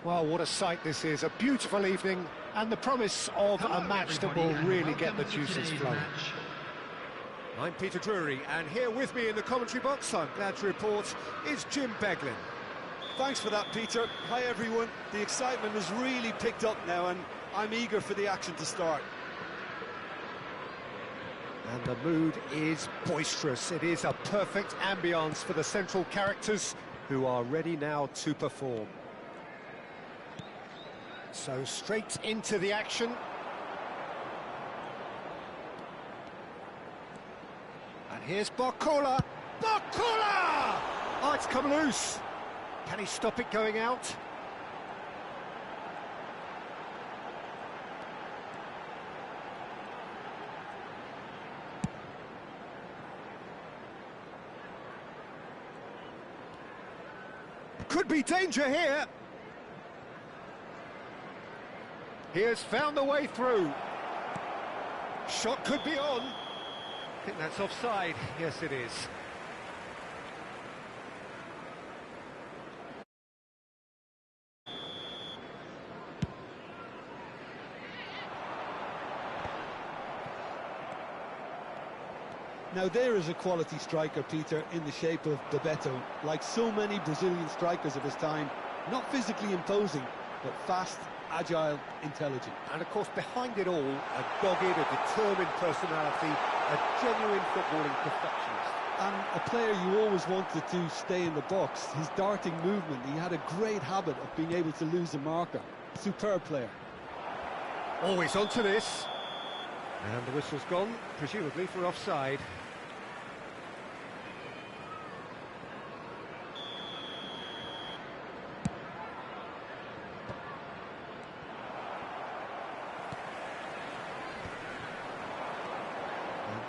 Well, what a sight this is, a beautiful evening, and the promise of a match that will really get the juices flowing. I'm Peter Drury, and here with me in the commentary box, I'm glad to report, is Jim Beglin. Thanks for that, Peter. Hi, everyone. The excitement has really picked up now, and I'm eager for the action to start. And the mood is boisterous. It is a perfect ambience for the central characters, who are ready now to perform. So straight into the action. And here's Barcola. Barcola! Oh, it's come loose. Can he stop it going out? Could be danger here. He has found the way through. Shot could be on. I think that's offside. Yes, it is. Now there is a quality striker, Peter, in the shape of Bebeto. Like so many Brazilian strikers of his time, not physically imposing, but fast, agile, intelligent. And of course, behind it all, a dogged, a determined personality, a genuine footballing perfectionist. And a player you always wanted to stay in the box. His darting movement, he had a great habit of being able to lose a marker. Superb player. Always onto this. And the whistle's gone, presumably for offside.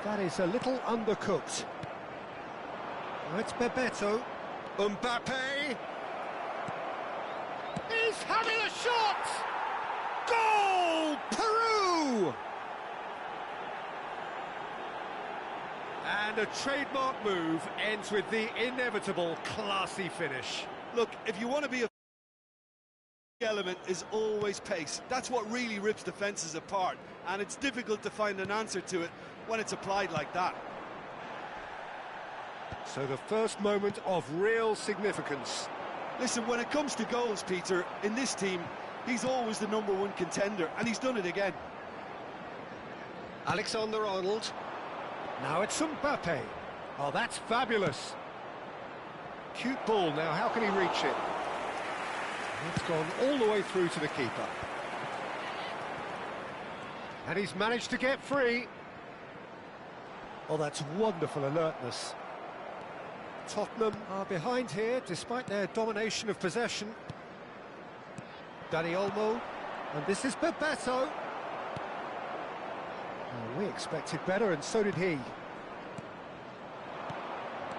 That is a little undercooked. Now it's Bebeto. Mbappe! He's having a shot! Goal! Peru! And a trademark move ends with the inevitable classy finish. Look, if you want to be a element is always pace. That's what really rips defences apart, and it's difficult to find an answer to it when it's applied like that. So the first moment of real significance. Listen, when it comes to goals, Peter, in this team, he's always the #1 contender, and he's done it again. Alexander-Arnold. Now it's Mbappe. Oh, that's fabulous. Cute ball now, how can he reach it? It's gone all the way through to the keeper. And he's managed to get free. Oh, that's wonderful alertness. Tottenham are behind here, despite their domination of possession. Dani Olmo, and this is Bebeto. Oh, we expected better, and so did he.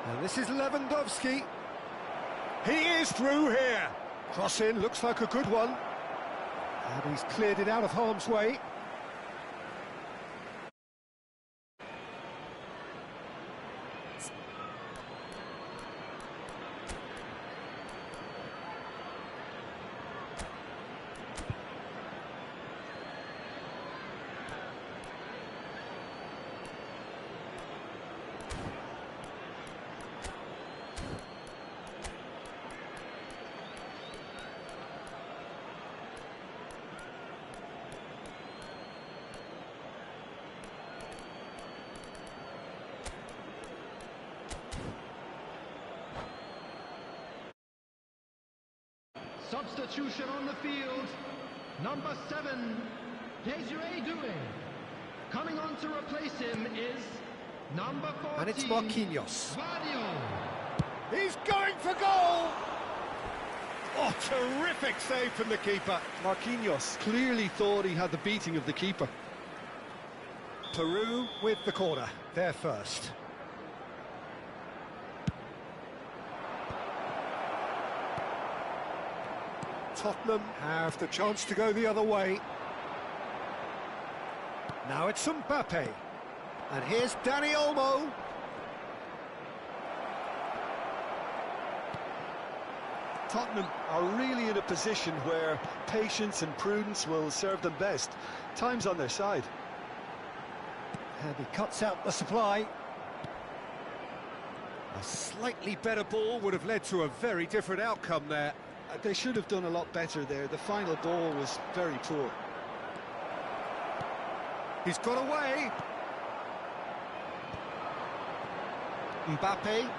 And this is Lewandowski. He is through here. Cross in, looks like a good one. And he's cleared it out of harm's way. Substitution on the field, number 7, Desiree Doué. Coming on to replace him is number 14, and it's Marquinhos. Vadio. He's going for goal! Oh, terrific save from the keeper. Marquinhos clearly thought he had the beating of the keeper. Peru with the corner, they're first. Tottenham have the chance to go the other way. Now it's Mbappe. And here's Dani Tottenham are really in a position where patience and prudence will serve them best. Time's on their side. And he cuts out the supply. A slightly better ball would have led to a very different outcome there. They should have done a lot better there. The final ball was very poor. He's got away. Mbappe.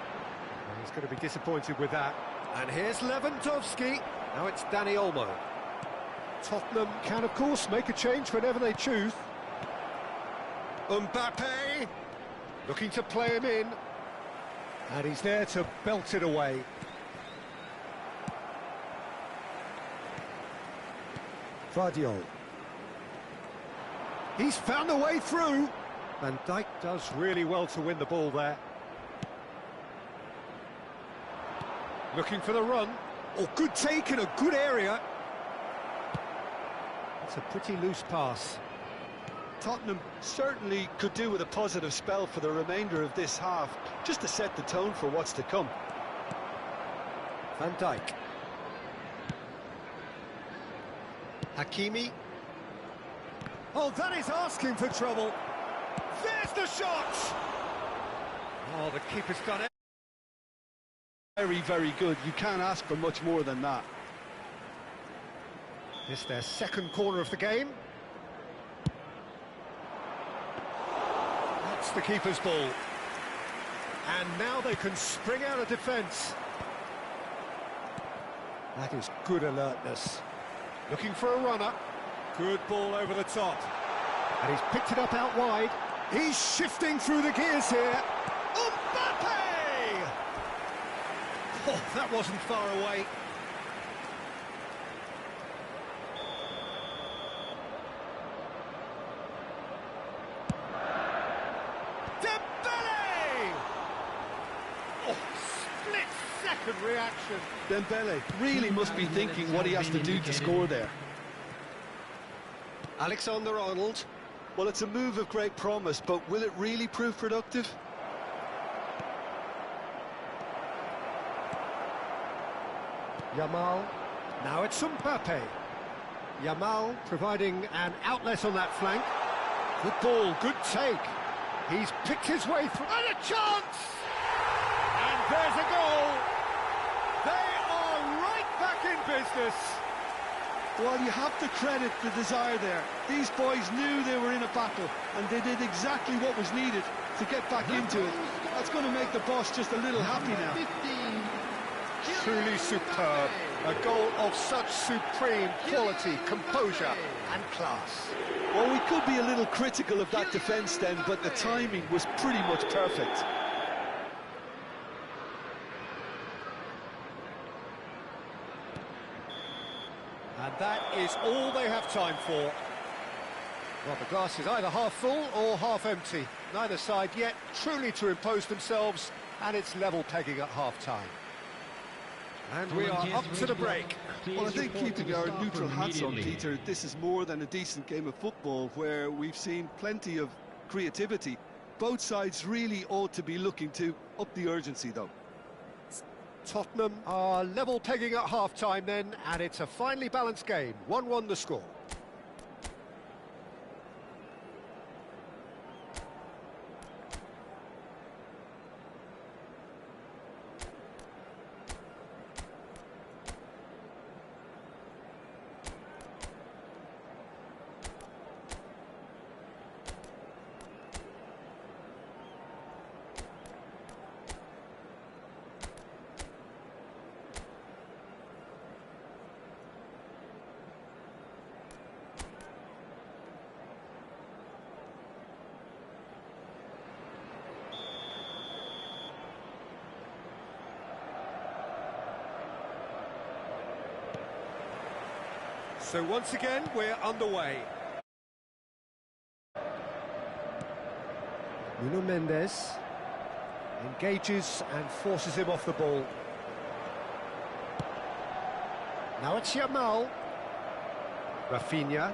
He's going to be disappointed with that. And here's Lewandowski. Now it's Dani Olmo. Tottenham can, of course, make a change whenever they choose. Mbappe. Looking to play him in. And he's there to belt it away. Guardiola. He's found a way through. Van Dijk does really well to win the ball there. Looking for the run. Oh, good take in a good area. It's a pretty loose pass. Tottenham certainly could do with a positive spell for the remainder of this half, just to set the tone for what's to come. Van Dijk. Hakimi. Oh, that is asking for trouble. There's the shot! Oh, the keeper's done it. Very, very good. You can't ask for much more than that. This their second corner of the game. That's the keeper's ball. And now they can spring out of defence. That is good alertness. Looking for a runner. Good ball over the top. And he's picked it up out wide. He's shifting through the gears here. Mbappe! Oh, that wasn't far away. Dembele! Oh, split-second reaction. Dembele really must be thinking what he has to do to score there. Alexander-Arnold. Well, it's a move of great promise, but will it really prove productive? Yamal. Now it's Mbappe. Yamal providing an outlet on that flank. Good ball, good take. He's picked his way through. And a chance! And there's a goal! They are right back in business. Well, you have to credit the desire there. These boys knew they were in a battle, and they did exactly what was needed to get back into it. That's going to make the boss just a little happy now. Truly superb. A goal of such supreme quality, composure and class. Well, we could be a little critical of that defence then, but the timing was pretty much perfect. And that is all they have time for. Well, the glass is either half full or half empty. Neither side yet truly to impose themselves, and it's level pegging at half-time. And we are up to the break. Well, I think keeping our neutral hats on, Peter, this is more than a decent game of football where we've seen plenty of creativity. Both sides really ought to be looking to up the urgency, though. Tottenham are level pegging at half-time then, and it's a finely balanced game. 1-1 the score. So once again, we're underway. Nuno Mendes engages and forces him off the ball. Now it's Yamal. Rafinha.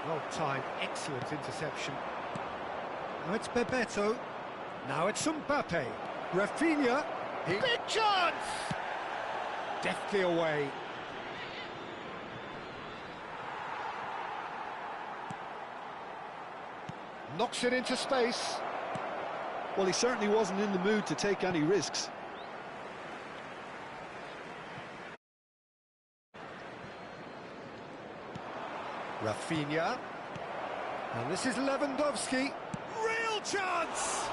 Well timed, excellent interception. Now it's Bebeto. Now it's Mbappe. Rafinha. Big chance! Deftly away. Knocks it into space. Well, he certainly wasn't in the mood to take any risks. Rafinha. And this is Lewandowski. Real chance!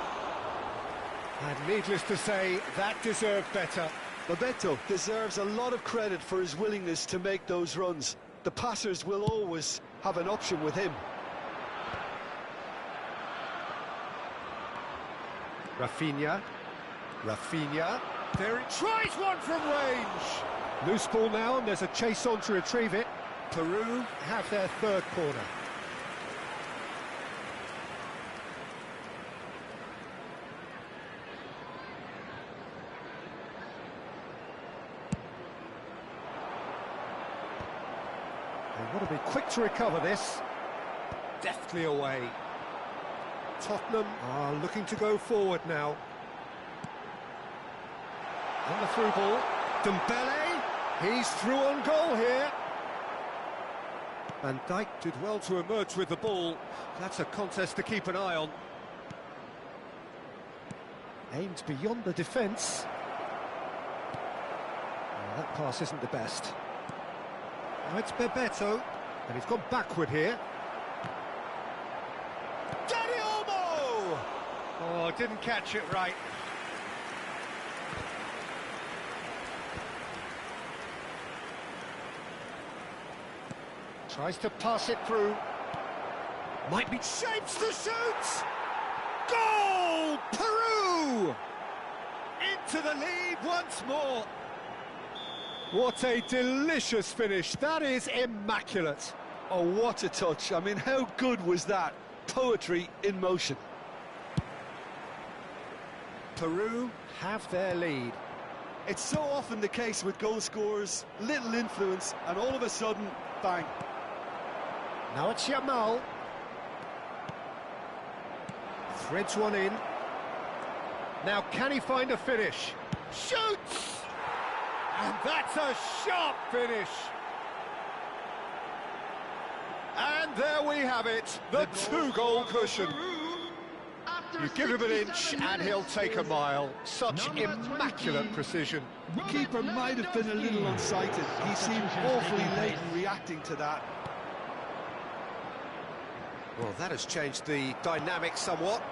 And needless to say, that deserved better. Bebeto deserves a lot of credit for his willingness to make those runs. The passers will always have an option with him. Rafinha. There he tries one from range. Loose ball now, and there's a chase on to retrieve it. Peru have their third corner. They want to be quick to recover this. Deftly away. Tottenham are looking to go forward now. On the through ball. Dembele, he's through on goal here. Van Dijk did well to emerge with the ball. That's a contest to keep an eye on. Aimed beyond the defence. Oh, that pass isn't the best. Now it's Bebeto, and he's gone backward here. Oh, didn't catch it right. Tries to pass it through. Might be shapes to shoot! Goal! Peru! Into the lead once more. What a delicious finish. That is immaculate. Oh, what a touch. I mean, how good was that? Poetry in motion. Peru have their lead. It's so often the case with goal scorers, little influence, and all of a sudden, bang. Now it's Yamal. Threads one in. Now can he find a finish? Shoots! And that's a sharp finish. And there we have it, the two-goal cushion. You give him an inch and he'll take a mile. Such immaculate precision. The keeper might have been a little unsighted. He seemed awfully late in reacting to that. Well, that has changed the dynamic somewhat.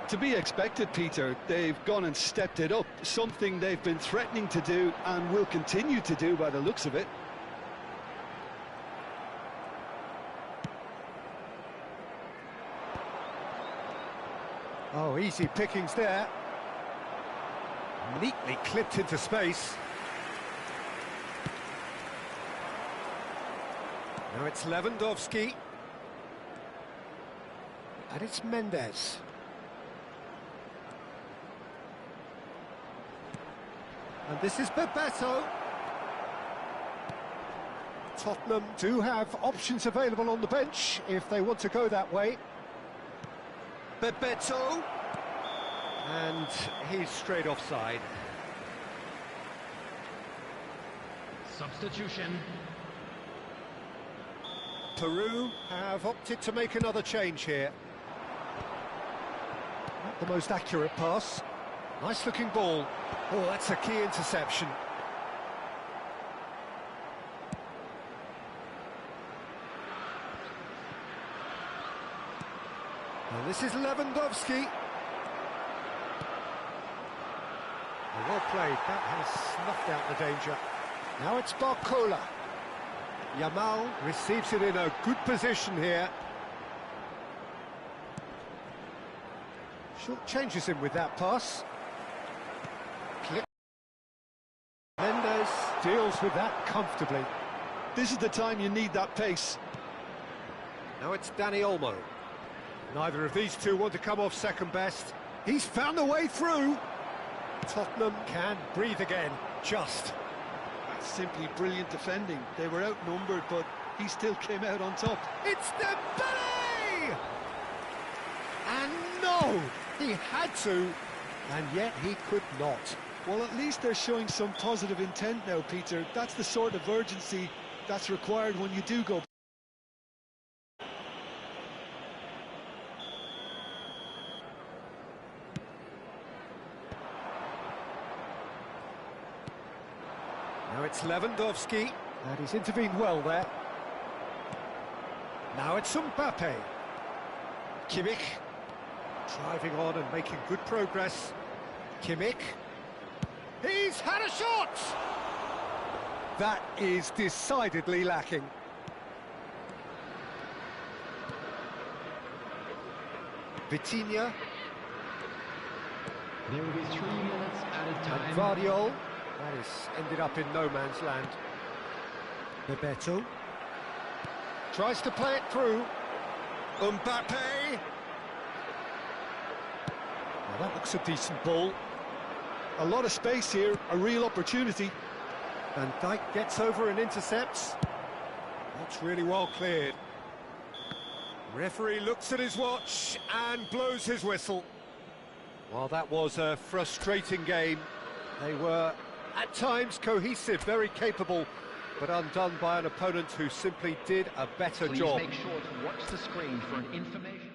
To be expected, Peter. They've gone and stepped it up. Something they've been threatening to do and will continue to do by the looks of it. Oh, easy pickings there. Neatly clipped into space. Now it's Lewandowski. And it's Mendes. And this is Bebeto. Tottenham do have options available on the bench if they want to go that way. Bebeto. And he's straight offside. Substitution. Peru have opted to make another change here. Not the most accurate pass. Nice looking ball. Oh, that's a key interception. And this is Lewandowski. Well played, that has snuffed out the danger. Now it's Barcola. Yamal receives it in a good position here. Short changes him with that pass. Clip. Mendes deals with that comfortably. This is the time you need that pace. Now it's Dani Olmo. Neither of these two want to come off second best. He's found a way through. Tottenham can breathe again, just. That's simply brilliant defending. They were outnumbered, but he still came out on top. It's Dembele! And no, he had to, and yet he could not. Well, at least they're showing some positive intent now, Peter. That's the sort of urgency that's required when you do go. Now it's Lewandowski, and he's intervened well there. Now it's Mbappe. Kimmich, driving on and making good progress. Kimmich, he's had a shot! That is decidedly lacking. Vitinha. There will be 3 minutes added time. And Vardiol. That has ended up in no man's land. Bebeto. Tries to play it through. Mbappe. Well, that looks a decent ball. A lot of space here, a real opportunity. Van Dijk gets over and intercepts. That's really well cleared. Referee looks at his watch and blows his whistle. Well, that was a frustrating game. They were, at times, cohesive, very capable, but undone by an opponent who simply did a better job. Please make sure to watch the screen for an information.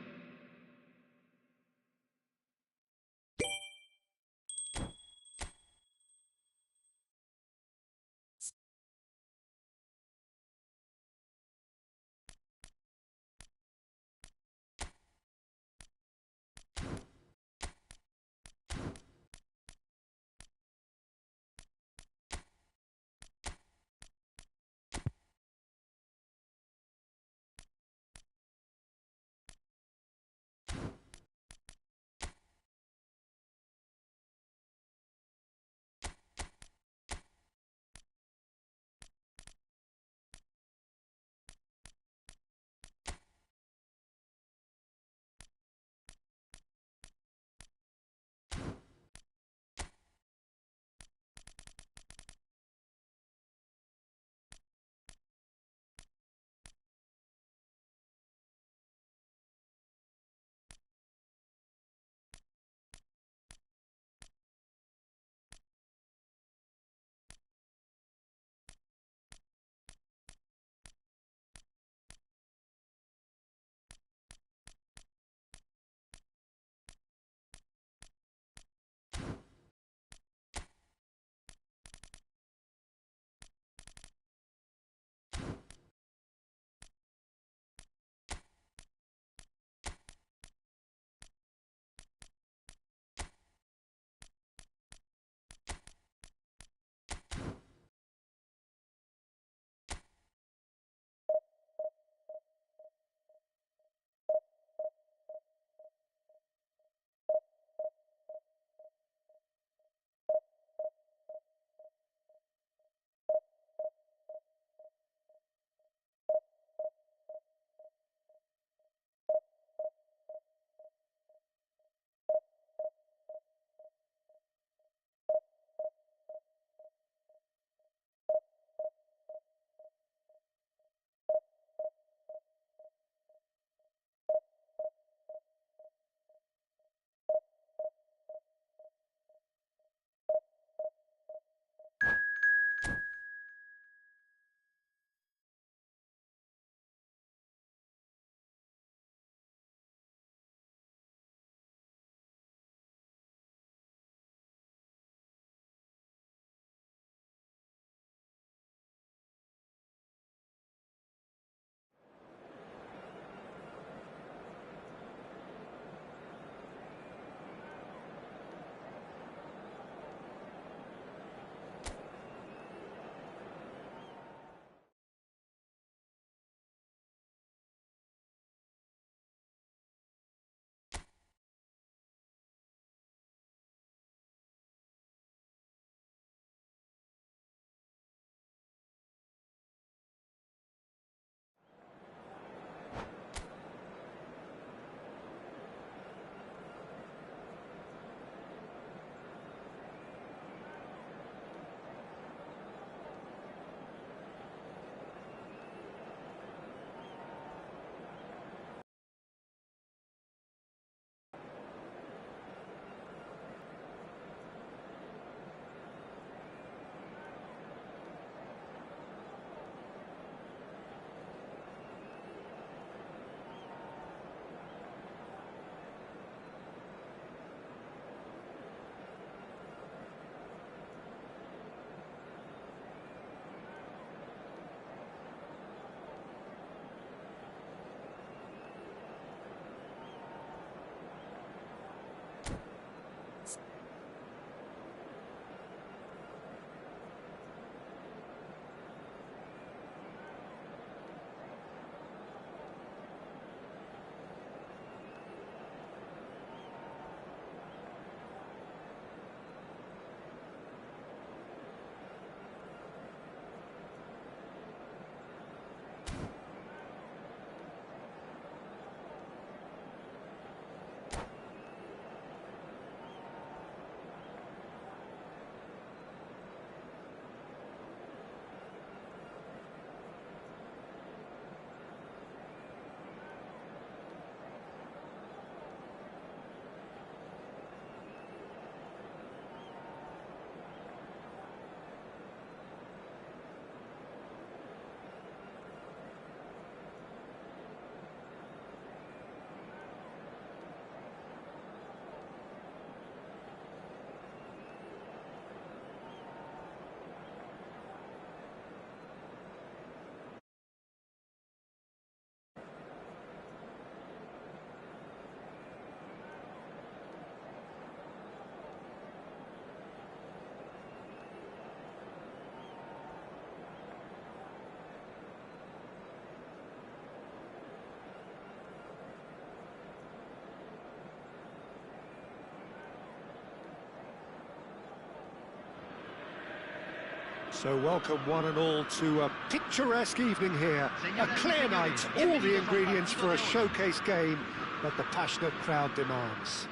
So welcome one and all to a picturesque evening here. A clear night, all the ingredients for a showcase game that the passionate crowd demands.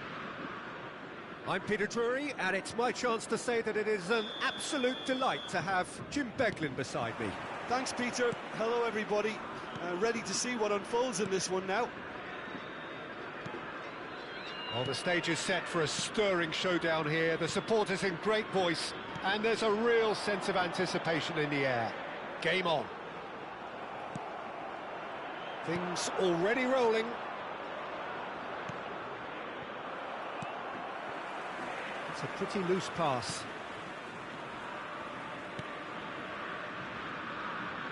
I'm Peter Drury, and it's my chance to say that it is an absolute delight to have Jim Beglin beside me. Thanks, Peter. Hello, everybody. Ready to see what unfolds in this one now. Well, the stage is set for a stirring showdown here. The supporters in great voice, and there's a real sense of anticipation in the air. Game on. Things already rolling. It's a pretty loose pass.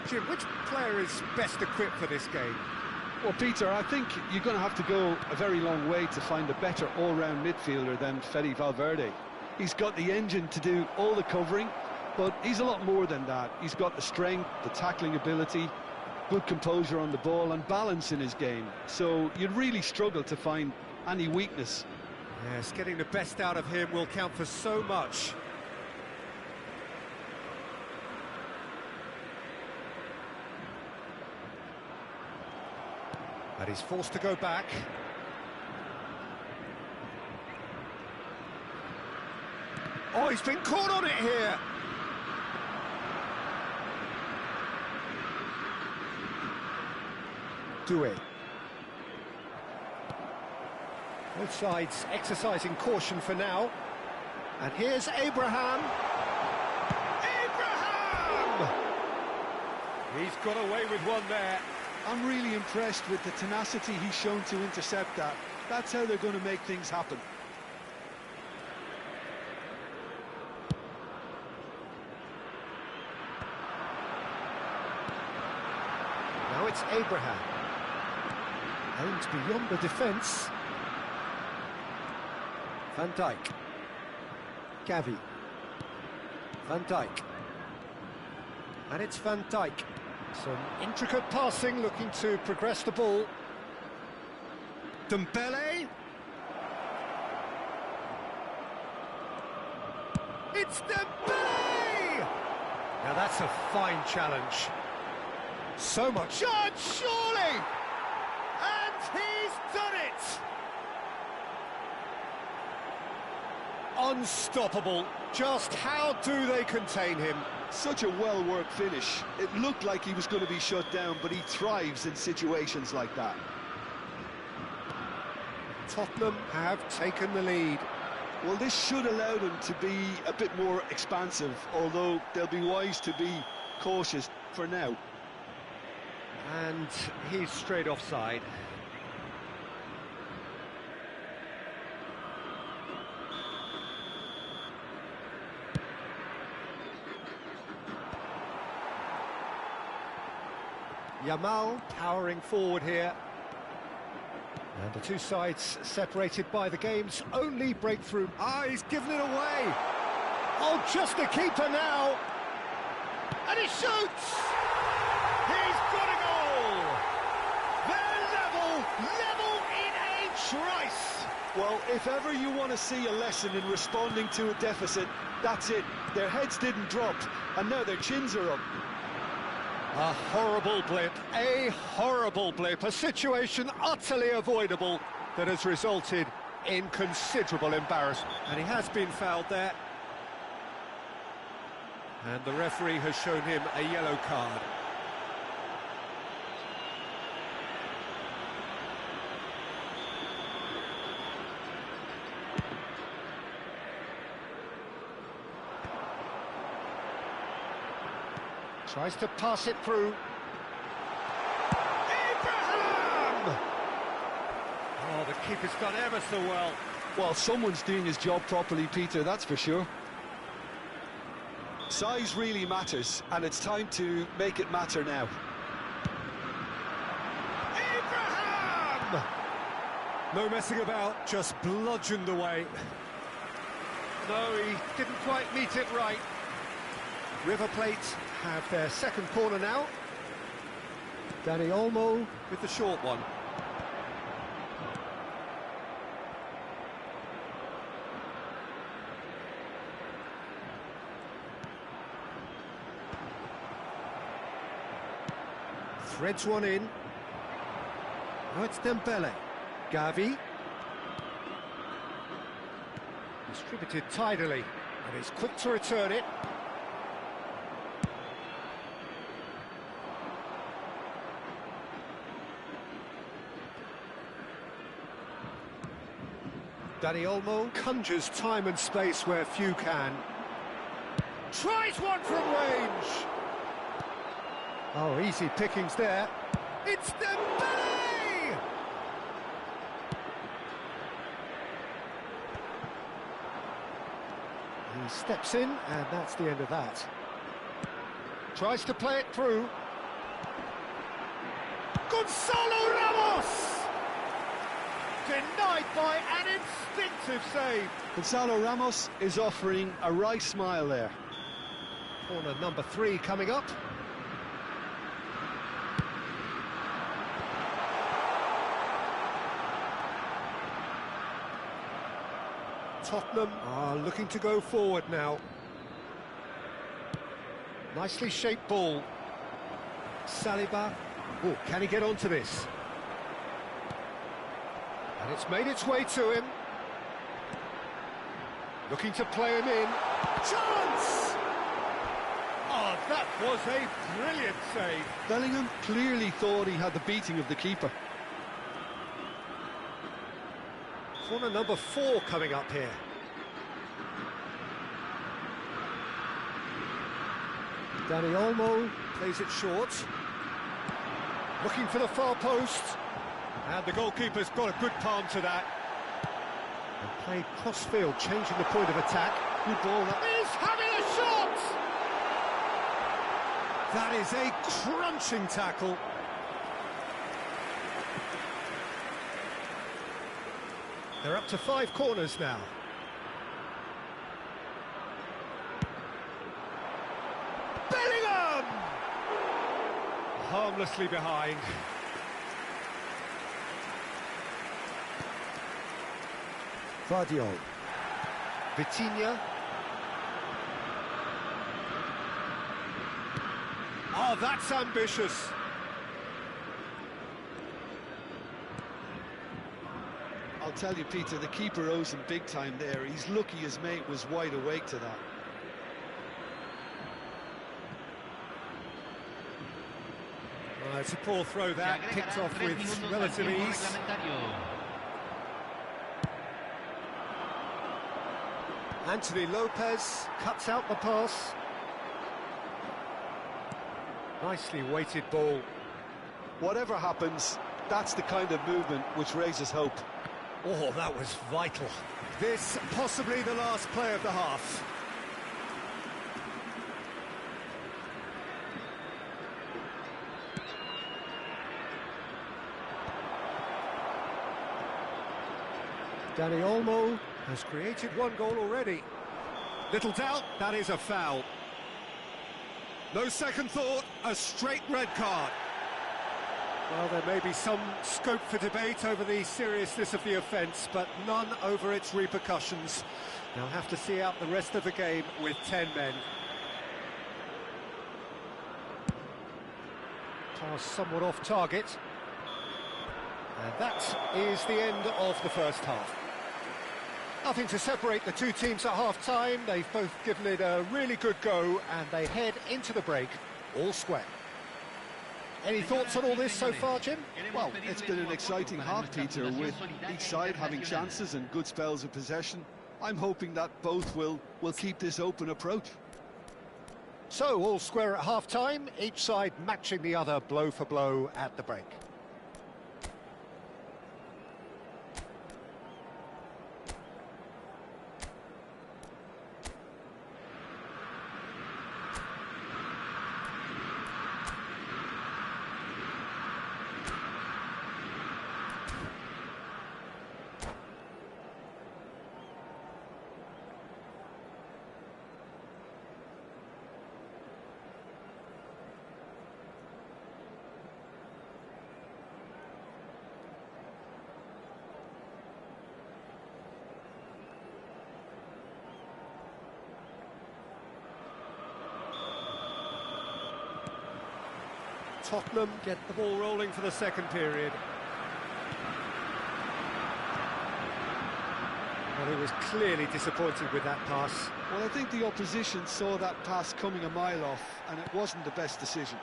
Jim, which player is best equipped for this game? Well, Peter, I think you're going to have to go a very long way to find a better all-round midfielder than Fede Valverde. He's got the engine to do all the covering, but he's a lot more than that. He's got the strength, the tackling ability, good composure on the ball and balance in his game. So you'd really struggle to find any weakness. Yes, getting the best out of him will count for so much. But he's forced to go back. Oh, he's been caught on it here. Doué. Both sides exercising caution for now. And here's Abraham. Abraham! He's got away with one there. I'm really impressed with the tenacity he's shown to intercept that. That's how they're going to make things happen. Now it's Abraham. Aimed beyond the defence. Van Dijk. Gavi. Van Dijk. And it's Van Dijk. Some intricate passing, looking to progress the ball. Dembele. It's Dembele! Now that's a fine challenge. So much chance, surely! And he's done it! Unstoppable. Just how do they contain him? Such a well-worked finish. It looked like he was going to be shut down, but he thrives in situations like that. Tottenham have taken the lead. Well, this should allow them to be a bit more expansive, although they'll be wise to be cautious for now. And he's straight offside. Yamal powering forward here. And the two sides separated by the game's only breakthrough. Ah, he's given it away. Oh, just the keeper now. And he shoots! He's got a goal! They're level in a trice! Well, if ever you want to see a lesson in responding to a deficit, that's it. Their heads didn't drop, and now their chins are up. A horrible blip, a situation utterly avoidable that has resulted in considerable embarrassment. And he has been fouled there. And the referee has shown him a yellow card. Tries to pass it through. Abraham! Oh, the keeper's done ever so well. Well, someone's doing his job properly, Peter, that's for sure. Size really matters, and it's time to make it matter now. Abraham! No messing about, just bludgeoned away. No, he didn't quite meet it right. River Plate have their second corner now. Danny Olmo with the short one. Threads one in. Now it's Dembele. Gavi. Distributed tidily, and he's quick to return it. Dani Olmo conjures time and space where few can. Tries one from range. Oh, easy pickings there. It's Dembele! He steps in, and that's the end of that. Tries to play it through. Gonzalo Ramos! Denied by an instinctive save. Gonzalo Ramos is offering a wry smile there. Corner number 3 coming up. Tottenham are looking to go forward now. Nicely shaped ball. Saliba. Oh, can he get onto this? And it's made its way to him. Looking to play him in. Chance! Oh, that was a brilliant save. Bellingham clearly thought he had the beating of the keeper. Corner number 4 coming up here. Dani Olmo plays it short. Looking for the far post. And the goalkeeper's got a good palm to that. And played cross-field, changing the point of attack. Good ball. He's having a shot! That is a crunching tackle. They're up to 5 corners now. Bellingham! Harmlessly behind. Vardiol. Vitinha. Oh, that's ambitious. I'll tell you, Peter, the keeper owes him big time there. He's lucky his mate was wide awake to that. It's a poor throw that, picked off with relative ease. Anthony Lopez cuts out the pass. Nicely weighted ball. Whatever happens, that's the kind of movement which raises hope. Oh, that was vital. This possibly the last play of the half. Dani Olmo has created 1 goal already. Little doubt, that is a foul. No second thought, a straight red card. Well, there may be some scope for debate over the seriousness of the offence, but none over its repercussions. They'll have to see out the rest of the game with 10 men. Pass somewhat off target. And that is the end of the first half. Nothing to separate the 2 teams at half-time. They've both given it a really good go, and they head into the break all square. Any thoughts on all this so far, Jim? Well, it's been an exciting half, Peter, with each side having chances and good spells of possession. I'm hoping that both will keep this open approach. So, all square at half-time, each side matching the other blow for blow at the break. Tottenham get the ball rolling for the second period. Well, he was clearly disappointed with that pass. Well, I think the opposition saw that pass coming a mile off, and it wasn't the best decision.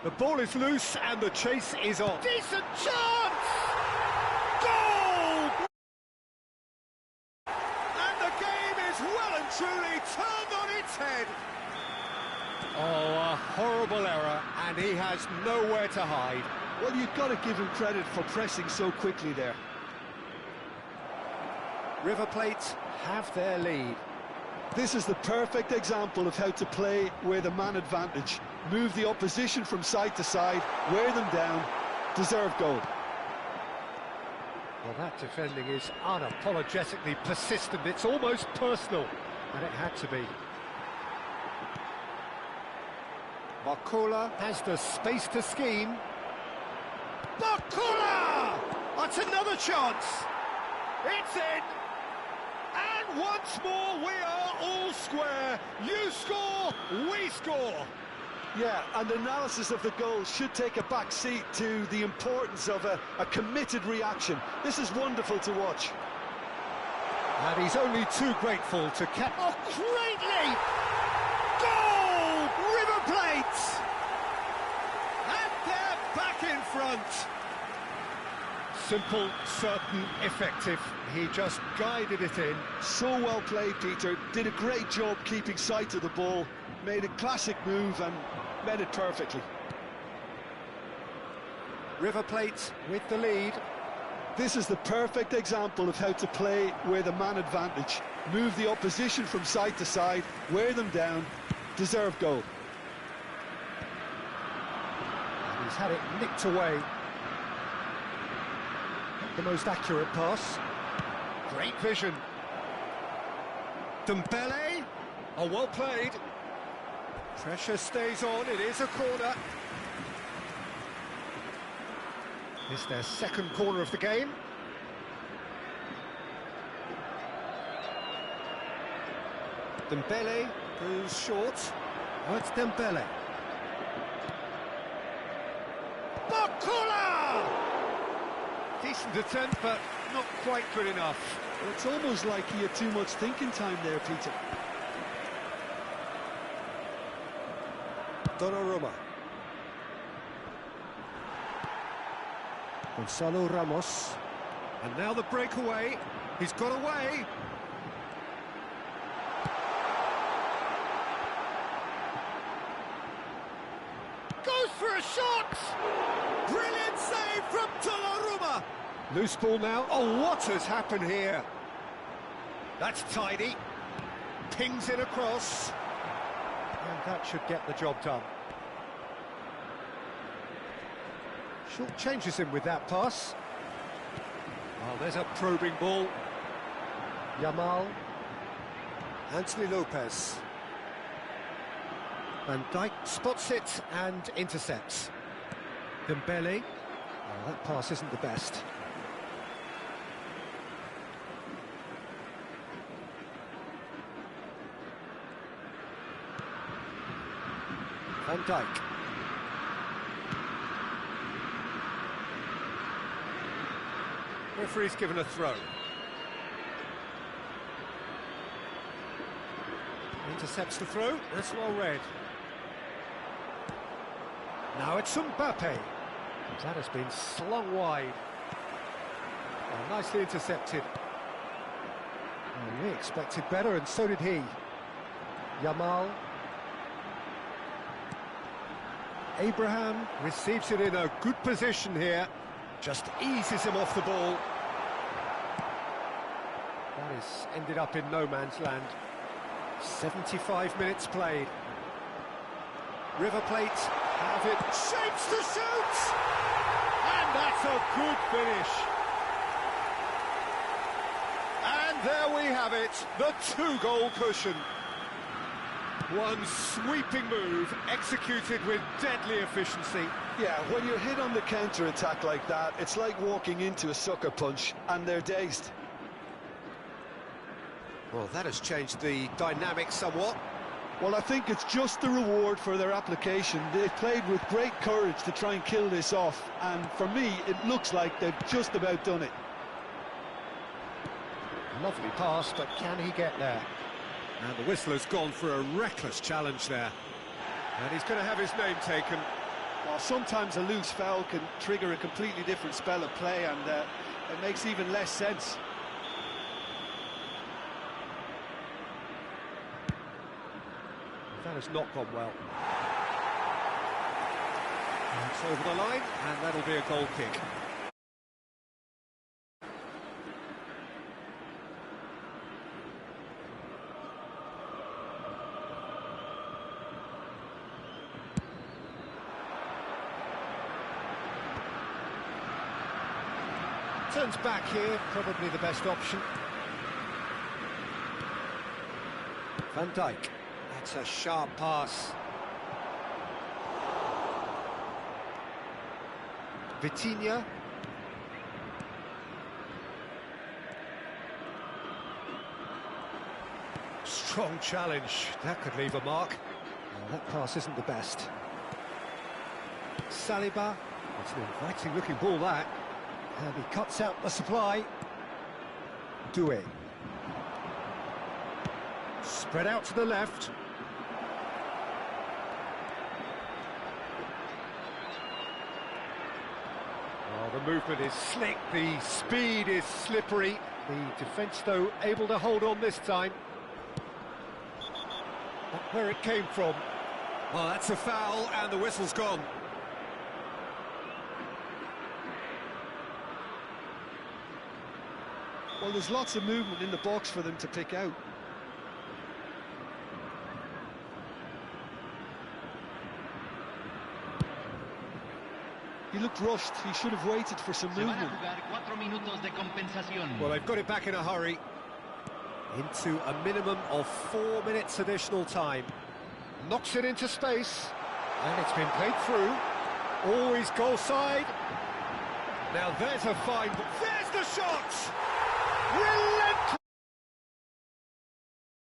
The ball is loose and the chase is on. Decent chance! Goal! And the game is well and truly turned on its head. Oh, a horrible error, and he has nowhere to hide. Well, you've got to give him credit for pressing so quickly there. River Plate have their lead. This is the perfect example of how to play with a man advantage. Move the opposition from side to side, wear them down, deserve goal. Well, that defending is unapologetically persistent. It's almost personal, and it had to be. Bakula has the space to scheme. Bakula! That's another chance. It's in. And once more, we are all square. You score, we score. Yeah, and analysis of the goal should take a back seat to the importance of a committed reaction. This is wonderful to watch. And he's only too grateful to catch. Oh, great leap! Goal! River Plate! And they're back in front. Simple, certain, effective. He just guided it in. So well played, Peter. Did a great job keeping sight of the ball. Made a classic move and met it perfectly. River Plate with the lead. This is the perfect example of how to play with a man advantage. Move the opposition from side to side, wear them down, deserve goal. He's had it nicked away. The most accurate pass. Great vision. Dembele. Oh, well played. Pressure stays on, it is a corner. It's their second corner of the game. Dembele goes short. Oh, it's Dembele. Bakula! Decent attempt, but not quite good enough. Well, it's almost like he had too much thinking time there, Peter. Donnarumma. Gonzalo Ramos. And now the breakaway. He's got away. Goes for a shot! Brilliant save from Donnarumma. Loose ball now. Oh, what has happened here? That's tidy. Pings it across. And that should get the job done. Short changes him with that pass. Oh, there's a probing ball. Yamal. Anthony Lopez. Van Dijk spots it and intercepts. Dembele. Oh, that pass isn't the best. Van Dijk. Referee's given a throw. Intercepts the throw, that's well read. Now it's Mbappe. That has been slung wide. Oh, nicely intercepted. Oh, we expected better, and so did he. Yamal. Abraham receives it in a good position here. Just eases him off the ball. That has ended up in no man's land. 75 minutes played. River Plate have it. Shapes to shoot! And that's a good finish. And there we have it, the two-goal cushion. One sweeping move, executed with deadly efficiency. Yeah, when you're hit on the counter-attack like that, it's like walking into a sucker punch, and they're dazed. Well, that has changed the dynamic somewhat. Well, I think it's just the reward for their application. They've played with great courage to try and kill this off, and for me, it looks like they've just about done it. Lovely pass, but can he get there? And the whistle has gone for a reckless challenge there. And he's going to have his name taken. Well, sometimes a loose foul can trigger a completely different spell of play, and it makes even less sense. That has not gone well. It's over the line, and that'll be a goal kick. Turns back here, probably the best option. Van Dijk. That's a sharp pass. Vitinha. Strong challenge. That could leave a mark. Well, that pass isn't the best. Saliba. It's an inviting looking ball, that. And he cuts out the supply. Doué. Spread out to the left. Oh, the movement is slick, the speed is slippery. The defence, though, able to hold on this time. Not where it came from. Well, that's a foul, and the whistle's gone. Well, there's lots of movement in the box for them to pick out. He looked rushed. He should have waited for some movement. Well, they've got it back in a hurry. Into a minimum of 4 minutes additional time. Knocks it into space. And it's been played through. Always goal side. Now there's a fine, but there's the shot! Relentless